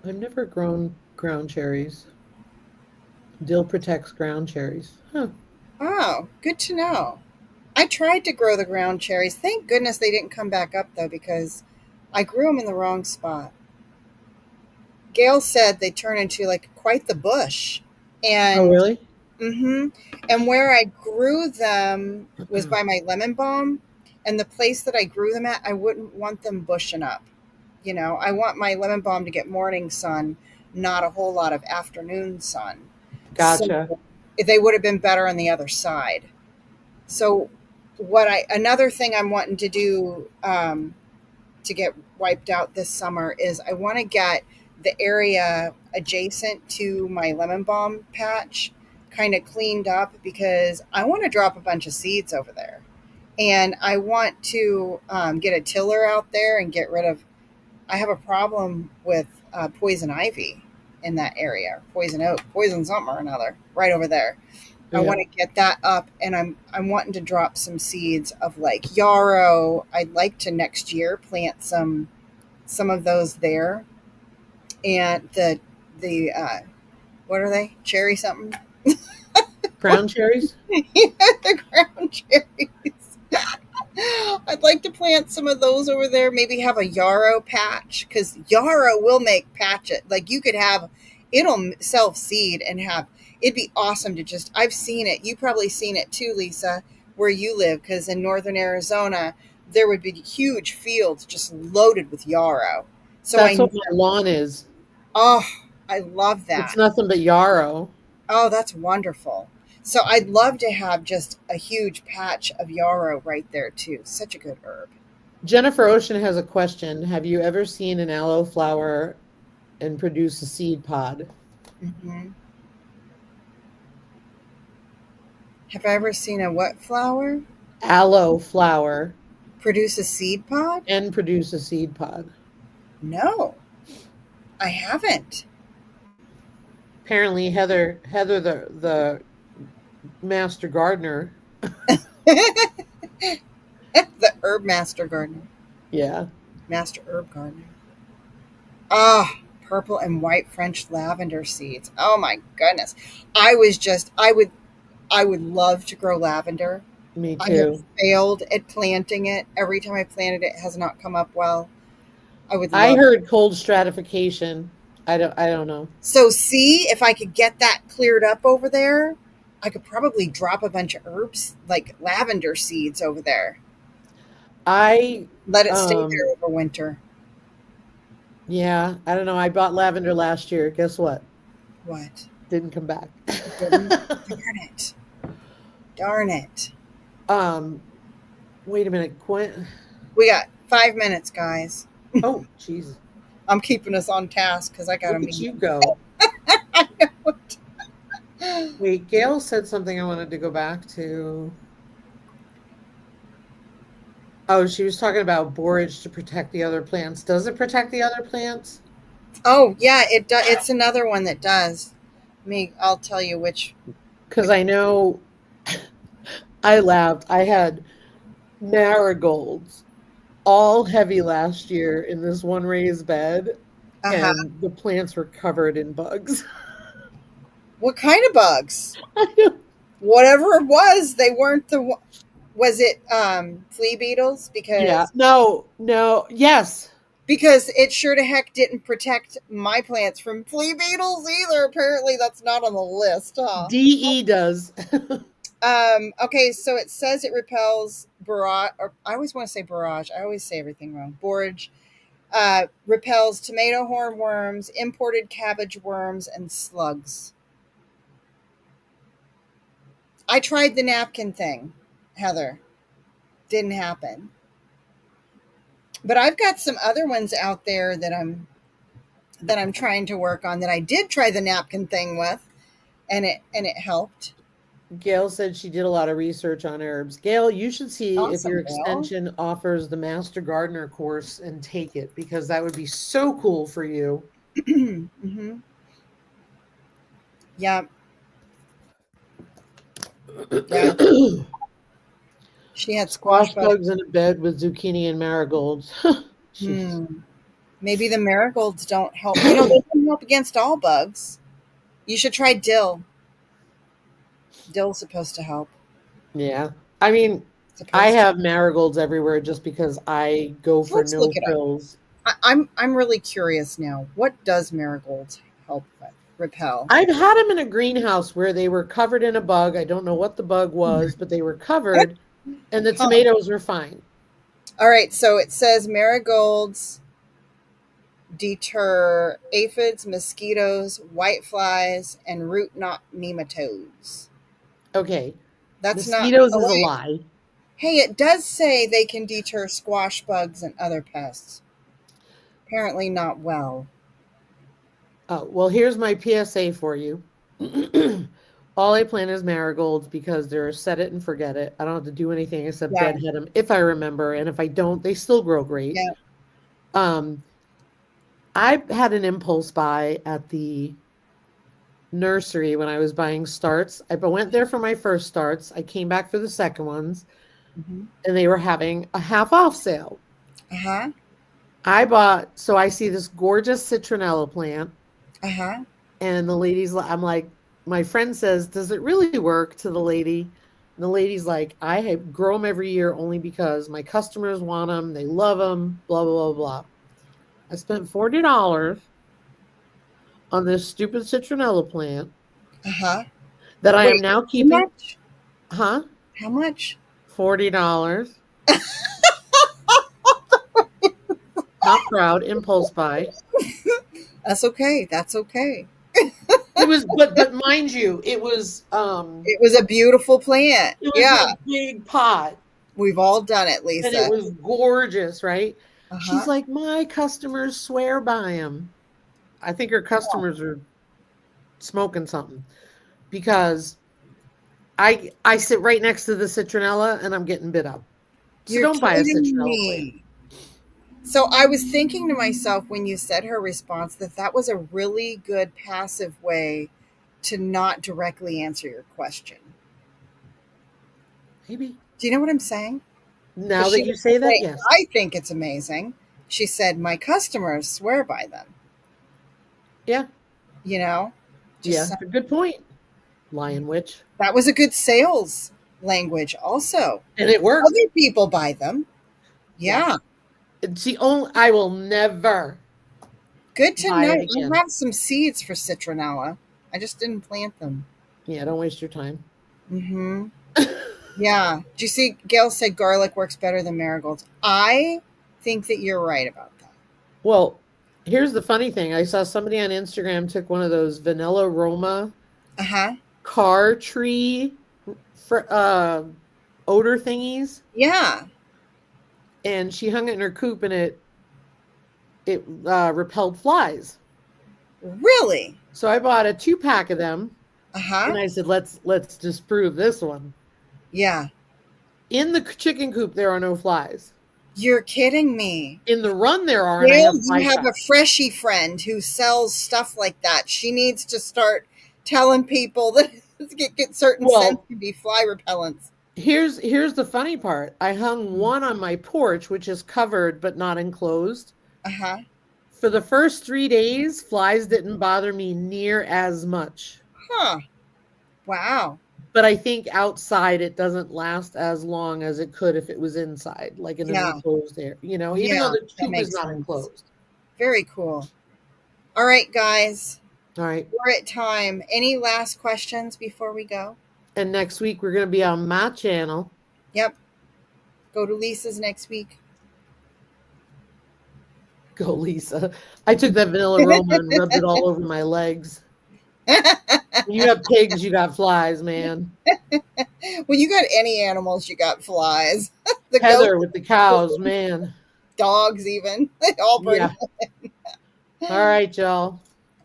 I've never grown ground cherries. Dill protects ground cherries. Huh. Oh, good to know. I tried to grow the ground cherries. Thank goodness they didn't come back up though because I grew them in the wrong spot. Gail said they turn into like quite the bush. Oh, And really? hmm and where I grew them was by my lemon balm, and the place that I grew them at, I wouldn't want them bushing up. I want my lemon balm to get morning sun, not a whole lot of afternoon sun. So Gotcha. they would have been better on the other side. So another thing I'm wanting to do to get wiped out this summer is I want to get the area adjacent to my lemon balm patch kind of cleaned up because I want to drop a bunch of seeds over there. And I want to get a tiller out there and get rid of. I have a problem with poison ivy in that area, poison oak, poison something or another, right over there. I Yeah. want to get that up, and I'm wanting to drop some seeds of like yarrow. I'd like to next year plant some of those there, and the what are they? Cherry something? Ground cherries? The ground cherries. I'd like to plant some of those over there. Maybe have a yarrow patch because yarrow will make patches. Like you could have, it'll self seed and have. It'd be awesome to just. I've seen it. You probably seen it too, Lisa, where you live. Because in northern Arizona, there would be huge fields just loaded with yarrow. So I That's know. what my lawn is. Oh, I love It's that. nothing but yarrow. Oh, that's wonderful. So I'd love to have just a huge patch of yarrow right there too. Such a good herb. Jennifer Ocean has a question. Have you ever seen an aloe flower and produce a seed pod? Hmm. Have I ever seen a what flower Aloe flower produce a seed pod? and produce a seed pod. No, I haven't. Apparently, Heather, the master gardener. The herb master gardener, Yeah. master herb gardener. Ah, purple and white French lavender seeds. Oh my goodness. I would love to grow lavender. Me I have too. failed at planting it. Every time I planted it, it has not come up well. I would I love. heard cold stratification. I don't know. So see if I could get that cleared up over there. I could probably drop a bunch of herbs like lavender seeds over there. I Let it stay um there over winter. yeah, I don't know. I bought lavender last year. Guess what? What? Didn't come back. It didn't? Darn it. Darn it. um Wait a minute, Gwen. We got 5 minutes, guys. Oh, jeez. I'm keeping us on task because I got a Look at you meeting. go. Wait, Gail said something I wanted to go back to. Oh, she was talking about borage to protect the other plants. Does it protect the other plants? Oh yeah, it does. It's another one that does. I'll tell you Because which. I know I laughed. I had marigolds all heavy last year in this one raised bed, Uh huh. and the plants were covered in bugs. What kind of bugs? Whatever it was, they weren't the. Was it flea beetles? Yeah. No, no. Yes. Because it sure to heck didn't protect my plants from flea beetles either. Apparently, that's not on the list, huh? DE does. Okay, so it says it repels barrage, or I always want to say barrage. I always say everything wrong. Borage repels tomato hornworms, imported cabbage worms, and slugs. I tried the napkin thing, Heather. Didn't happen. But I've got some other ones out there that I'm trying to work on that I did try the napkin thing with, and it helped. Gail said she did a lot of research on herbs. Gail, you should see if your Awesome, Bill. extension offers the Master Gardener course and take it because that would be so cool for you. Mm-hmm. Yeah, yeah. She had squash Squash bugs. bugs in a bed with zucchini and marigolds. Jeez. Hmm. Maybe the marigolds don't help. They can help against all bugs. You should try dill. Dill's supposed to help. Yeah. I mean, I Supposed to. have marigolds everywhere just because I go for Let's look no it up. frills. I'm really curious now. What does marigolds help with? Repel. I've had them in a greenhouse where they were covered in a bug. I don't know what the bug was, but they were covered and the Huh. tomatoes were fine. All right, so it says marigolds deter aphids, mosquitoes, whiteflies, and root knot nematodes. Okay. That's not. Mosquitoes Oh is a wait. lie. Hey, it does say they can deter squash bugs and other pests. Apparently not well. Oh, well, here's my PSA for you. All I plant is marigolds because they're set it and forget it. I don't have to do anything except Yeah, deadhead them if I remember, and if I don't, they still grow great. yeah. Um, I had an impulse buy at the nursery when I was buying starts. I went there for my first starts. I came back for the second ones, Mm-hmm. and they were having a half off sale. Uh huh. So I see this gorgeous citronella plant. Uh huh. And I'm like, my friend says, does it really work to the lady? And the lady's like, grow them every year only because my customers want them. They love them, blah, blah, blah, blah. I spent $40 on this stupid citronella plant Uh huh. that I am Wait, now how keeping. much? Huh? How much? $40. Not proud, impulse buy. That's okay. That's okay. It was, but mind you, It was a beautiful plant. it was Yeah, a big pot. we've all done it, And it Lisa. was gorgeous, right? Uh She's huh. like, my customers swear by him. I think her customers are smoking something because I sit right next to the citronella and I'm getting bit up. So You're don't buy a kidding citronella plant. me. So I was thinking to myself when you said her response that that was a really good passive way to not directly answer your question. Maybe. Do you know what I'm saying? Because Now that she you didn't say that, say, yes. I think it's amazing. She said, my customers swear by them. Yeah. You know, Yeah. just It's a good point. Lion witch. that was a good sales language, also. And it worked. Other people buy them. Yeah. Yeah. It's the only I will never Good to buy know. it I again. have some seeds for citronella. I just didn't plant them. Yeah, don't waste your time. Mm-hmm. Yeah. Do you see Gail said garlic works better than marigolds? I think that you're right about that. Well, here's the funny thing. I saw somebody on Instagram took one of those vanilla Roma Uh-huh. car tree for odor thingies Yeah. and she hung it in her coop, and it repelled flies. Really? So I bought a 2-pack of them, Uh-huh. and I said, let's disprove this one. Yeah. In the chicken coop, there are no flies. You're kidding me. In the run, there are, and I Well, have you fly have a traps. freshie friend who sells stuff like that. She needs to start telling people that get certain scents Well, can be fly repellents. here's the funny part. I hung one on my porch, which is covered but not enclosed. Uh-huh. For the first 3 days, flies didn't bother me near as much. Huh. Wow. But I think outside it doesn't last as long as it could if it was inside, like in an Yeah. enclosed air, even though Yeah. the That coop is makes not sense. enclosed. Very cool. All right, guys. All right. We're at time. Any last questions before we go? And next week we're going to be on my channel. Yep. Go to Lisa's next week. Go, Lisa. I took that vanilla aroma and rubbed it all over my legs. When you have pigs, you got flies, man. When you got any animals, you got flies. The Heather goats, with the cows, man. dogs, even. They all bring. Yeah. All right, y'all.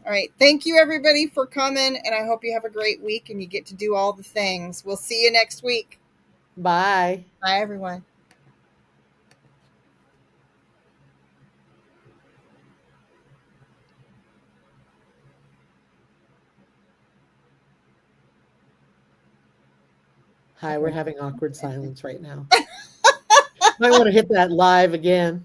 All right. Thank you, everybody, for coming. And I hope you have a great week and you get to do all the things. We'll see you next week. Bye. Bye, everyone. Hi, we're having awkward silence right now. Might want to hit that live again.